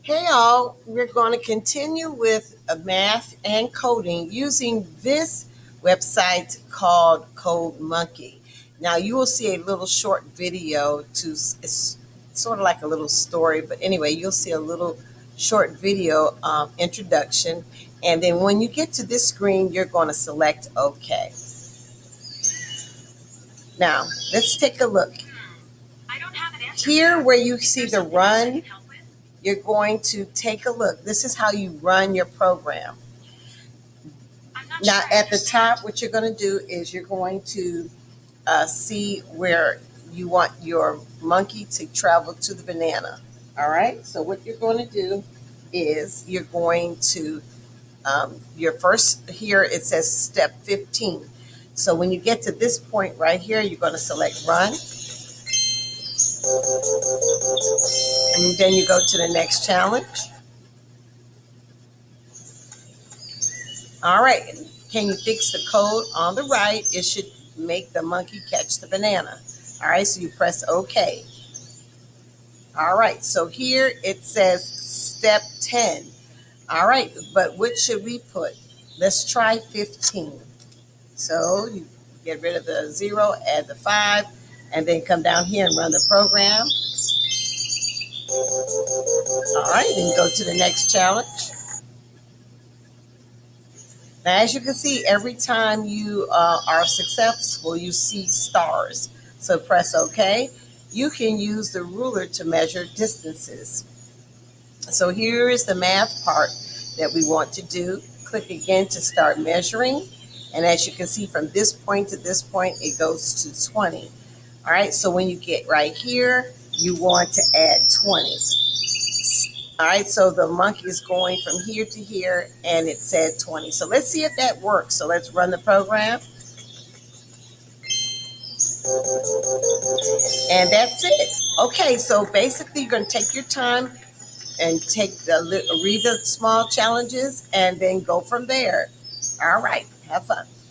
Hey all, we're going to continue with math and coding using this website called Code Monkey. Now you will see a little short video it's sort of like a little story, but anyway, you'll see a little short video introduction. And then when you get to this screen, you're going to select OK. Now let's take a look. Here where you see the run, you're going to take a look. This is how you run your program. Now, at the top, what you're going to do is you're going to see where you want your monkey to travel to the banana. All right. So, what you're going to do is you're going to, your first here, it says step 15. So, when you get to this point right here, you're going to select run. And then you go to the next challenge. All right. Can you fix the code on the right? It should make the monkey catch the banana. All right. So you press OK. All right. So here it says step 10. All right. But what should we put? Let's try 15. So you get rid of the 0, add the 5, and then come down here and run the program. All right. Then go to the next challenge. Now, as you can see, every time you are successful, you see stars. So press OK. You can use the ruler to measure distances. So here is the math part that we want to do. Click again to start measuring. And as you can see, from this point to this point, it goes to 20. All right, so when you get right here, you want to add 20. All right, so the monkey is going from here to here, and it said 20. So let's see if that works. So let's run the program. And that's it. Okay, so basically you're going to take your time and read the small challenges and then go from there. All right, have fun.